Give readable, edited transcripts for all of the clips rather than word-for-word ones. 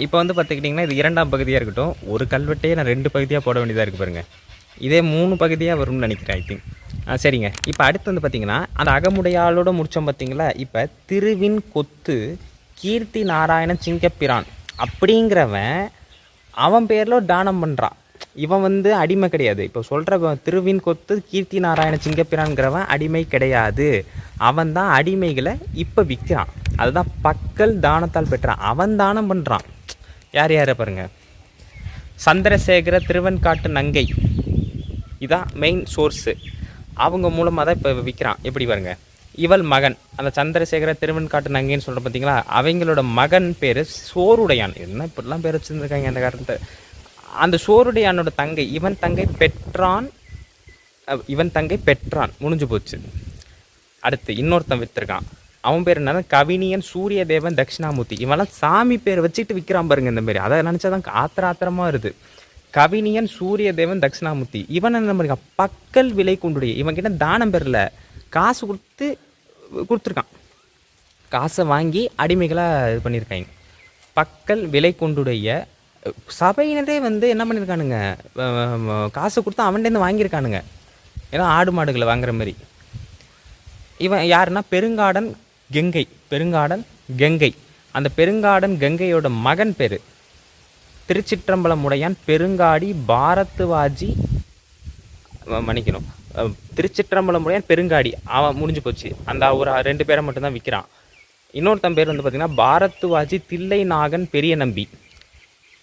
இப்போ வந்து பார்த்துக்கிட்டிங்கன்னா இது 2ஆம் பகுதியாக இருக்கட்டும். ஒரு கல்வெட்டையே நான் 2 பகுதியாக போட வேண்டியதாக இருக்குது பாருங்க. இதே 3 பகுதியாக வரும்னு நினைக்கிறேன் ஐ திங்க். சரிங்க. இப்போ அடுத்து வந்து பார்த்திங்கன்னா அந்த அகமுடையாளோட முடித்தோம் பார்த்தீங்களா. இப்போ திருவின் கொத்து கீர்த்தி நாராயணன் சிங்கப்பிரான் அப்படிங்கிறவன் அவன் பேரில் தானம் பண்ணுறான். இவன் வந்து அடிமை கிடையாது. இப்போ சொல்கிற திருவின் கொத்து கீர்த்தி நாராயண சிங்கப்பிரான்கிறவன் அடிமை கிடையாது. அவன் தான் அடிமைகளை இப்போ விற்கிறான். அதுதான் பக்கல் தானத்தால் பெற்றான். அவன் தானம் பண்ணுறான். யார் யாரை பாருங்கள். சந்திரசேகர திருவெண்காட்டு நங்கை இதான் மெயின் சோர்ஸு. அவங்க மூலமாக தான் இப்போ விற்கிறான். எப்படி பாருங்க. இவள் மகன் அந்த சந்திரசேகர திருவெண்காட்டு நங்கைன்னு சொல்கிற பார்த்தீங்களா. அவங்களோட மகன் பேர் சோறுடையான். என்ன இப்படிலாம் பேர் வச்சுருந்துருக்காங்க அந்த காரணத்தை. அந்த சோறுடையானோட தங்கை இவன் தங்கை பெற்றான் முடிஞ்சு போச்சு. அடுத்து இன்னொருத்தன் விற்றுருக்கான். அவன் பேர் என்னன்னா கவினியன் சூரிய தேவன் தட்சிணாமூர்த்தி. இவெல்லாம் சாமி பேர் வச்சுட்டு விற்கிறான் பாருங்க. இந்த மாதிரி அதை நினச்சாதான் ஆத்திரமாக வருது. கவினியன் சூரிய தேவன் தட்சிணாமூர்த்தி இவன் என்ன பண்ணிருக்கான். பக்கல் விலை கொண்டுடைய இவன் கிட்ட தானம் பெறல, காசு கொடுத்துருக்கான். காசை வாங்கி அடிமைகளாக இது பண்ணியிருக்காங்க. பக்கல் விலை கொண்டுடைய சபையினரே வந்து என்ன பண்ணியிருக்கானுங்க, காசு கொடுத்து அவன்கிட்டேருந்து வாங்கியிருக்கானுங்க. ஏன்னா ஆடு மாடுகளை வாங்குற மாதிரி. இவன் யாருன்னா பெருங்காடன் கெங்கை. அந்த பெருங்காடன் கெங்கையோட மகன் பேர் திருச்சிற்றம்பலம் உடையான் பெருங்காடி பாரத்துவாஜி. மன்னிக்கணும், திருச்சிற்றம்பலம் உடையான் பெருங்காடி. அவன் முடிஞ்சு போச்சு. அந்த ஒரு 2 பேரை மட்டும்தான் விற்கிறான். இன்னொருத்தன் பேர் வந்து பார்த்திங்கன்னா பாரத்துவாஜி தில்லை நாகன் பெரிய நம்பி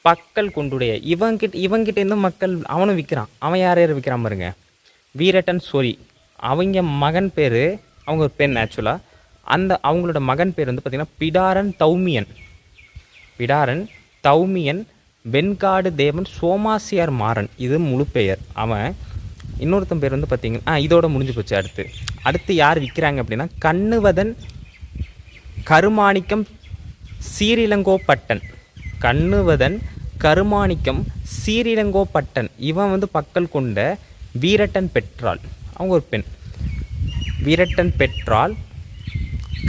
பக்கல் கொண்டுடைய. இவங்கிட்டேருந்து மக்கள் அவனும் விற்கிறான். அவன் யார் விற்கிறான் பாருங்க. வீரட்டன் சொரி அவங்க மகன் பேர், அவங்க ஒரு பெண் ஆக்சுவலாக. அவங்களோட மகன் பேர் வந்து பார்த்திங்கன்னா பிடாரன் தௌமியன் வெண்காடு தேவன் சோமாசியார் மாறன். இது முழு பெயர். அவன் இன்னொருத்தன் பேர் வந்து பார்த்திங்கன்னா இதோட முடிஞ்சு போச்சு. அடுத்து யார் விற்கிறாங்க அப்படின்னா கண்ணுவதன் கருமாணிக்கம் சீரிலங்கோப்பட்டன். இவன் வந்து பக்கல் கொண்ட வீரட்டன் பெற்றாள். அவங்க ஒரு பெண். வீரட்டன் பெற்றாள்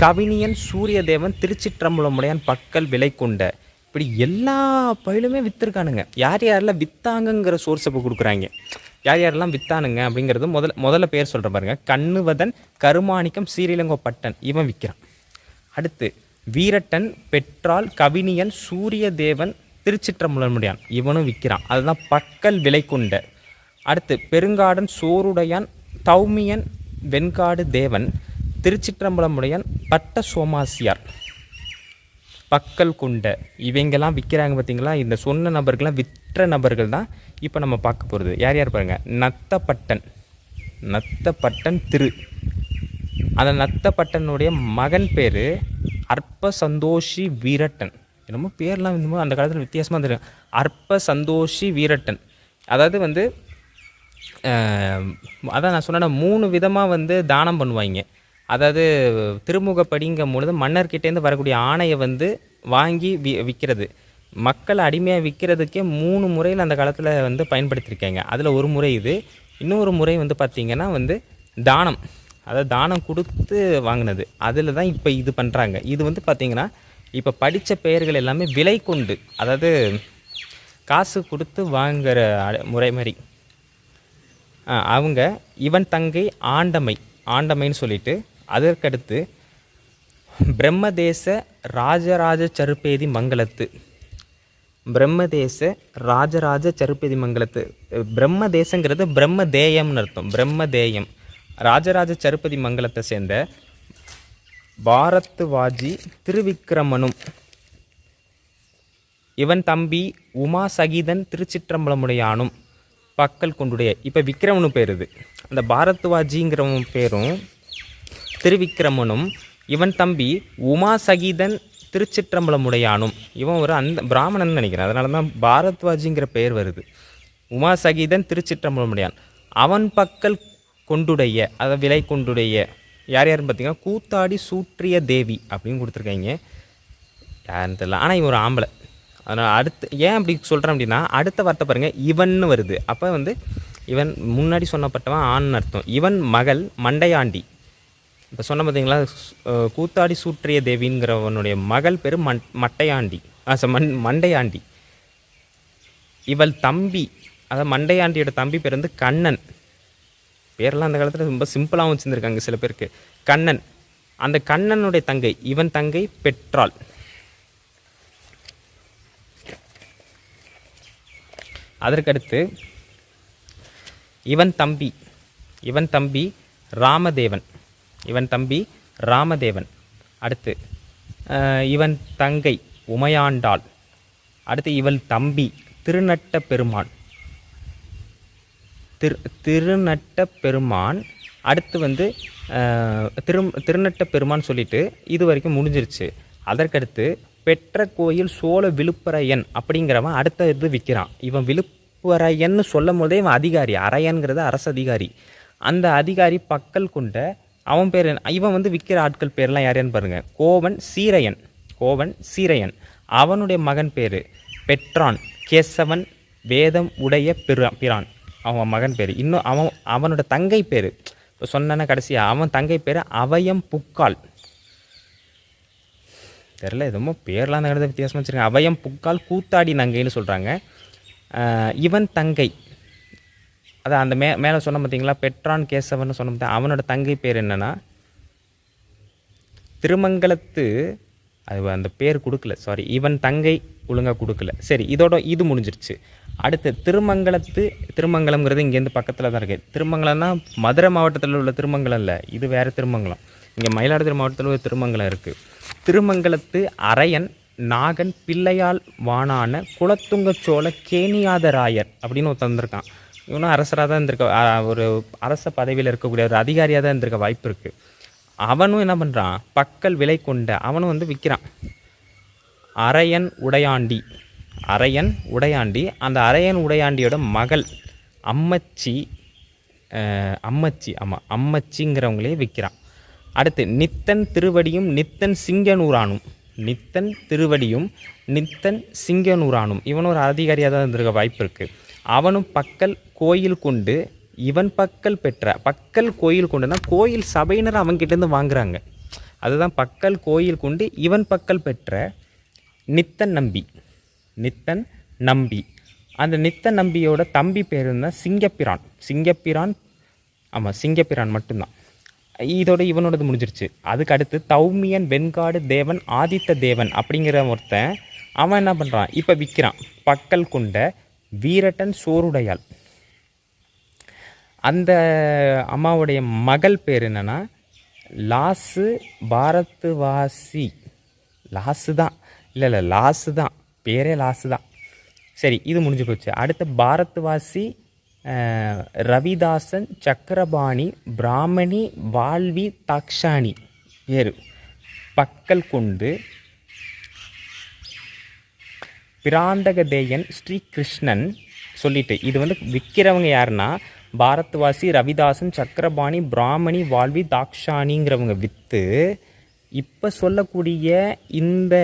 கவினியன் சூரியதேவன் திருச்சிற்றம்பலமுடையான் பக்கல் விலை கொண்ட. இப்படி எல்லா பயிலுமே விற்றுருக்கானுங்க. யாரெல்லாம் விற்றாங்கங்கிற சோர்ஸை இப்போ கொடுக்குறாங்க. யாரெல்லாம் விற்றானுங்க அப்படிங்கிறது முதல்ல பேர் சொல்கிற பாருங்க. கண்ணுவதன் கருமாணிக்கம் சீரிலங்கோப்பட்டன் இவன் விற்கிறான். அடுத்து வீரட்டன் பெற்றால் கவினியன் சூரியதேவன் திருச்சிற்றம்பலமுடையான் இவனும் விற்கிறான். அதுதான் பக்கல் விலை கொண்ட. அடுத்து பெருங்காடன் சோறுடையான் தௌமியன் வெண்காடு தேவன் திருச்சிற்றம்பலமுடையான் பட்ட சோமாசியார் பக்கல் கொண்ட. இவங்கெல்லாம் விற்கிறாங்க பார்த்தீங்களா. இந்த சொன்ன நபர்கள்லாம் விற்ற நபர்கள் தான் இப்போ நம்ம பார்க்க போகிறது. யார் பாருங்க. நத்தப்பட்டன் திரு. அந்த நத்தப்பட்டனுடைய மகன் பேர் அற்ப சந்தோஷி வீரட்டன். என்னமோ பேர்லாம் இன்னமும் அந்த காலத்தில் வித்தியாசமாக தெரியும். அற்ப சந்தோஷி வீரட்டன். அதாவது வந்து அதான் நான் சொன்னேன் 3 விதமாக வந்து தானம் பண்ணுவாங்க. அதாவது திருமுகப்படிங்கும் பொழுது மன்னர்கிட்டேருந்து வரக்கூடிய ஆணையை வந்து வாங்கி விற்கிறது. மக்களை அடிமையாக விற்கிறதுக்கே 3 முறையில் அந்த காலத்தில் வந்து பயன்படுத்தியிருக்காங்க. அதில் ஒரு முறை இது. இன்னொரு முறை வந்து பார்த்திங்கன்னா வந்து தானம், அதாவது தானம் கொடுத்து வாங்கினது. அதில் தான் இப்போ இது பண்ணுறாங்க. இது வந்து பார்த்திங்கன்னா இப்போ படித்த பெயர்கள் எல்லாமே விலை கொண்டு, அதாவது காசு கொடுத்து வாங்குகிற முறை மாதிரி. அவங்க இவன் தங்கை ஆண்டமைன்னு சொல்லிட்டு அதற்கடுத்து பிரம்மதேச ராஜராஜ சருப்பேதி மங்கலத்து. பிரம்மதேசங்கிறது பிரம்மதேயம்னு அர்த்தம். பிரம்மதேயம் ராஜராஜ சருப்பதி மங்கலத்தை சேர்ந்த பாரத்துவாஜி திருவிக்கிரமனும் இவன் தம்பி உமா சகிதன் திருச்சிற்றம்பலமுடையானும் பக்கல் கொண்டுடைய. இப்போ விக்ரமனு பேர் இது. அந்த பாரத்வாஜிங்கிறவன் பேரும் திருவிக்கிரமனும் இவன் தம்பி உமா சகிதன் திருச்சிற்றம்பலமுடையானும். இவன் ஒரு அந்த பிராமணன் நினைக்கிறேன். அதனால தான் பாரத்வாஜிங்கிற பெயர் வருது. உமா சகிதன் திருச்சிற்றம்பலமுடையான் அவன் பக்கல் கொண்டுடைய, அதை விலை கொண்டுடைய. யாருன்னு பார்த்தீங்கன்னா கூத்தாடி சூற்றிய தேவி அப்படின்னு கொடுத்துருக்காங்க. யாருன்னு தெரியல. ஆனால் இவன் ஒரு ஆம்பளை. அதனால் அடுத்து ஏன் அப்படி சொல்கிறேன் அப்படின்னா அடுத்த வார்த்தை பாருங்கள் இவன்னு வருது. அப்போ வந்து இவன் முன்னாடி சொன்னப்பட்டவன் ஆண்னு அர்த்தம். இவன் மகள் மண்டையாண்டி. இப்போ சொன்ன பார்த்தீங்களா கூத்தாடி சூற்றிய தேவிங்கிறவனுடைய மகள் பேர் மட்டையாண்டி. மண்டையாண்டி. இவள் தம்பி, அதாவது மண்டையாண்டியோட தம்பி பேர் வந்து கண்ணன். பேரெல்லாம் அந்த காலத்தில் ரொம்ப சிம்பிளாகவும் வச்சுருந்துருக்காங்க சில பேருக்கு. கண்ணன், அந்த கண்ணனுடைய தங்கை, இவன் தங்கை பெற்றாள். அதற்கடுத்து இவன் தம்பி ராமதேவன். அடுத்து இவன் தங்கை உமையாண்டாள். அடுத்து இவள் தம்பி திருநட்ட பெருமான். அடுத்து வந்து திருநட்ட பெருமான் சொல்லிட்டு இது வரைக்கும் முடிஞ்சிருச்சு. அதற்கடுத்து பெற்ற கோயில் சோழ விழுப்பரையன் அப்படிங்கிறவன் அடுத்த இது விற்கிறான். இவன் விழுப்பரையன்னு சொல்லும் போதே இவன் அதிகாரி, அரையன்கிறது அரசு அதிகாரி. அந்த அதிகாரி பக்கல் கொண்ட அவன் பேர், இவன் வந்து விற்கிற ஆட்கள் பேர்லாம் யாருன்னு பாருங்கள். கோவன் சீரையன். அவனுடைய மகன் பேர் பெற்றான். கேசவன் வேதம் உடைய பிரான் அவன் மகன் பேர். இன்னும் அவனோட தங்கை பேர் இப்போ சொன்ன கடைசியாக அவன் தங்கை பேர் அவயம் புக்கால். தெரில, எதுவும் பேர்லாம் அந்த இடத்துல வித்தியாசமாக வச்சுருக்காங்க. அவயம் புக்கால் கூத்தாடி நங்கைன்னு சொல்கிறாங்க. இவன் தங்கை, அதான் அந்த மேலே சொன்ன பார்த்தீங்களா, பெற்றான் கேசவன் சொன்ன பார்த்தா அவனோட தங்கை பேர் என்னென்னா திருமங்கலத்து. அது அந்த பேர் கொடுக்கல, சாரி, இவன் தங்கை ஒழுங்காக கொடுக்கல. சரி, இதோட இது முடிஞ்சிருச்சு. அடுத்து திருமங்கலம்ங்கிறது இங்கேருந்து பக்கத்தில் தான் இருக்குது. திருமங்கலம்னா மதுரை மாவட்டத்தில் உள்ள திருமங்கலம் இல்லை, இது வேறு திருமங்கலம். இங்கே மயிலாடுதுறை மாவட்டத்தில் ஒரு திருமங்கலம் இருக்குது. திருமங்கலத்து அரையன் நாகன் பிள்ளையால் வானான குலத்துங்க சோழ கேணியாதராயர் அப்படின்னு ஒருத்தர் வந்திருக்கான். இவனும் அரசராக தான் இருந்திருக்க, ஒரு அரச பதவியில் இருக்கக்கூடிய ஒரு அதிகாரியாக தான் இருந்திருக்க வாய்ப்பு இருக்குது. அவனும் என்ன பண்ணுறான், பக்கல் விலை கொண்ட அவனும் வந்து விற்கிறான். அரையன் உடையாண்டி. அந்த அரையன் உடையாண்டியோட மகள் அம்மச்சிங்கிறவங்களே விற்கிறான். அடுத்து நித்தன் திருவடியும் நித்தன் சிங்கனூரானும் இவனும் ஒரு அதிகாரியாக தான் இருந்திருக்க வாய்ப்பு இருக்குது. அவனும் பக்கல் கோயில் கொண்டு இவன் பக்கல் பெற்ற, பக்கல் கோயில் கொண்டுனா கோயில் சபையினர் அவன்கிட்டேருந்து வாங்குறாங்க. அதுதான் பக்கல் கோயில் கொண்டு இவன் பக்கல் பெற்ற நித்தன் நம்பி. அந்த நித்தன் நம்பியோட தம்பி பேர் தான் சிங்கப்பிரான். ஆமாம், சிங்கப்பிரான் மட்டும்தான். இதோட இவனோடது முடிஞ்சிருச்சு. அதுக்கு அடுத்து தௌமியன் வெண்காடு தேவன் ஆதித்த தேவன் அப்படிங்கிற ஒருத்தன், அவன் என்ன பண்ணுறான், இப்போ விற்கிறான். பக்கல் கொண்ட வீரட்டன் சோறுடையாள். அந்த அம்மாவுடைய மகள் பேர் என்னென்னா லாசு பாரத்வாசி. லாசு தான் பேரே லாசு தான். சரி, இது முடிஞ்சு போச்சு. அடுத்த பாரத்வாசி ரவிதாசன் சக்கரபாணி பிராமணி வால்வி தாக்ஷாணி பேர். பக்கல் கொண்டு பிராந்தகதேயன் ஸ்ரீகிருஷ்ணன் சொல்லிட்டு இது வந்து விற்கிறவங்க யாருன்னா பாரத்வாசி ரவிதாசன் சக்கரபாணி பிராமணி வால்வி தாக்ஷானிங்கிறவங்க விற்று இப்போ சொல்லக்கூடிய இந்த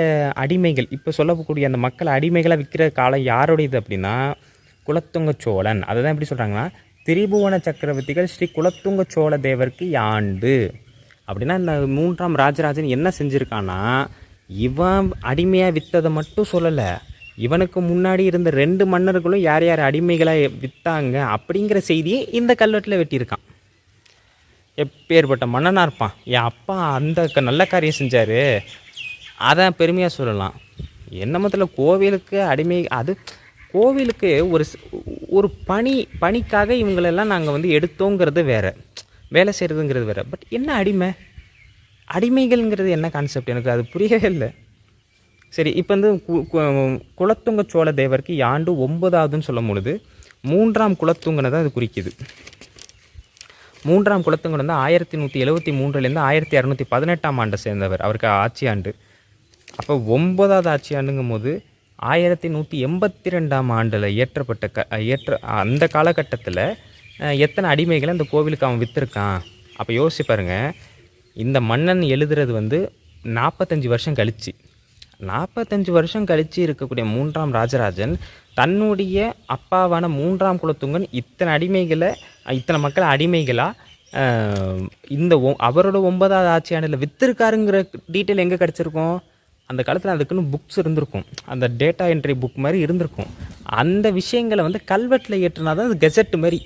அடிமைகள், இப்போ சொல்லக்கூடிய அந்த மக்கள் அடிமைகளை விற்கிற காலம் யாருடையது அப்படின்னா குலத்துங்க சோழன். அதை தான் எப்படி சொல்கிறாங்கன்னா திரிபுவன சக்கரவர்த்திகள் ஸ்ரீ குலத்துங்க சோழ தேவருக்கு யாண்டு அப்படின்னா இந்த 3ஆம் ராஜராஜன் என்ன செஞ்சுருக்கான்னா இவன் அடிமையாக விற்றதை மட்டும் சொல்லலை, இவனுக்கு முன்னாடி இருந்த 2 மன்னர்களும் யார் யார் அடிமைகளை விற்றாங்க அப்படிங்கிற செய்தியை இந்த கல்வெட்டில் வெட்டியிருக்கான். எப்பேற்பட்ட மன்னனாக இருப்பான், என் அப்பா அந்த நல்ல காரியம் செஞ்சார், அதான் பெருமையாக சொல்லலாம். என்ன மொத்தத்தில் கோவிலுக்கு அடிமை, அது கோவிலுக்கு ஒரு பணிக்காக இவங்களெல்லாம் நாங்கள் வந்து எடுத்தோங்கிறது வேறு, வேலை செய்கிறதுங்கிறது வேறு. பட் என்ன அடிமைகள்ங்கிறது என்ன கான்செப்ட், எனக்கு அது புரியவே இல்லை. சரி, இப்போ வந்து குலத்துங்க சோழ தேவருக்கு ஆண்டு 9ஆவதுன்னு சொல்லும் பொழுது 3ஆம் குலத்துங்கனை தான் இது குறிக்குது. 3ஆம் குலத்துங்கன் வந்து 1173 1618 ஆண்டை சேர்ந்தவர், அவருக்கு ஆட்சி ஆண்டு. அப்போ 9ஆவது ஆட்சி ஆண்டுங்கும் போது 1182 ஆண்டில் ஏற்ற அந்த காலகட்டத்தில் எத்தனை அடிமைகளை அந்த கோவிலுக்கு அவன் விற்றுருக்கான். அப்போ யோசிச்சு பாருங்கள், இந்த மன்னன் எழுதுறது வந்து 45 வருஷம் கழிச்சு, 45 வருஷம் கழித்து இருக்கக்கூடிய 3ஆம் ராஜராஜன் தன்னுடைய அப்பாவான 3ஆம் குலத்துங்கன் இத்தனை மக்களை அடிமைகளாக இந்த அவரோட 9ஆவது ஆட்சி ஆண்டில் விற்றுருக்காருங்கிற டீட்டெயில் எங்கே கிடச்சிருக்கோம், அந்த காலத்தில் அதுக்குன்னு புக்ஸ் இருந்திருக்கும், அந்த டேட்டா என்ட்ரி புக் மாதிரி இருந்திருக்கும். அந்த விஷயங்களை வந்து கல்வெட்டில் ஏற்றுனா தான் அது கெஜெட் மாதிரி.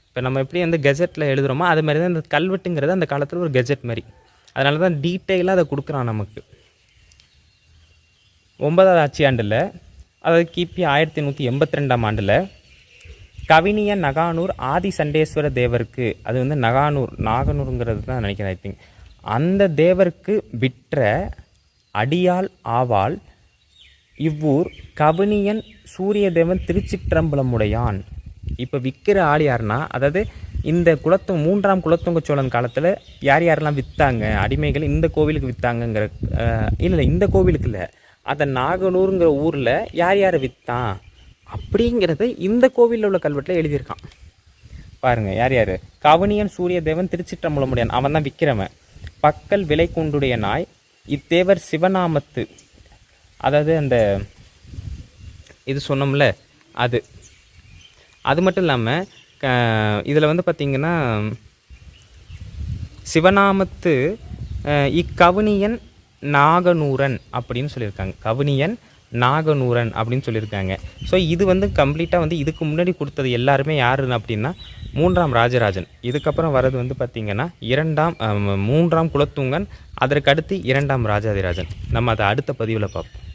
இப்போ நம்ம எப்படி வந்து கெஜெட்டில் எழுதுகிறோமோ அது மாதிரி தான் இந்த கல்வெட்டுங்கிறது அந்த காலத்தில் ஒரு கெஜெட் மாதிரி. அதனால தான் டீட்டெயிலாக அதை கொடுக்குறான் நமக்கு. 9வது ஆட்சியாண்டில், அதாவது கிபி 1182ஆம் ஆண்டில் கவினிய நகானூர் ஆதி சண்டேஸ்வர தேவருக்கு, அது வந்து நாகனூருங்கிறது தான் நினைக்கிறேன் ஐ திங்க், அந்த தேவருக்கு விற்ற அடியாள் ஆவாள் இவ்வூர் கவினியன் சூரிய தேவன் திருச்சிற்றம்பலமுடையான். இப்போ விற்கிற ஆள் யாருன்னா, அதாவது இந்த 3ஆம் குலோத்துங்க சோழன் காலத்தில் யார் யாரெல்லாம் விற்றாங்க அடிமைகள், இந்த கோவிலுக்கு விற்றாங்கங்கிற, இல்லை இந்த கோவிலுக்கு இல்லை, அந்த நாகனூருங்கிற ஊரில் யார் யார் விற்றான் அப்படிங்கிறத இந்த கோவிலில் உள்ள கல்வெட்டில் எழுதியிருக்கான் பாருங்கள். யார் யார்? கவினியன் சூரிய தேவன் திருச்சிற்றம்பலமுடையான், அவன் தான் விற்கிறவன். பக்கல் விலை கொண்டுடைய நாய் இத்தேவர் சிவநாமத்து, அதாவது அந்த இது சொன்னோம்ல அது மட்டும் இல்லாமல் இதில் வந்து பார்த்திங்கன்னா சிவநாமத்து இக்கவுனியன் நாகநூரன் அப்படின்னு சொல்லியிருக்காங்க. கவுனியன் நாகநூரன் அப்படின்னு சொல்லியிருக்காங்க. ஸோ இது வந்து கம்ப்ளீட்டாக வந்து இதுக்கு முன்னாடி கொடுத்தது எல்லாருமே யாருன்னு அப்படின்னா 3ஆம் ராஜராஜன். இதுக்கப்புறம் வர்றது வந்து பார்த்திங்கன்னா 3ஆம் குலோத்துங்கன், அதற்கு அடுத்து 2ஆம் ராஜாதிராஜன். நம்ம அதை அடுத்த பதிவில் பார்ப்போம்.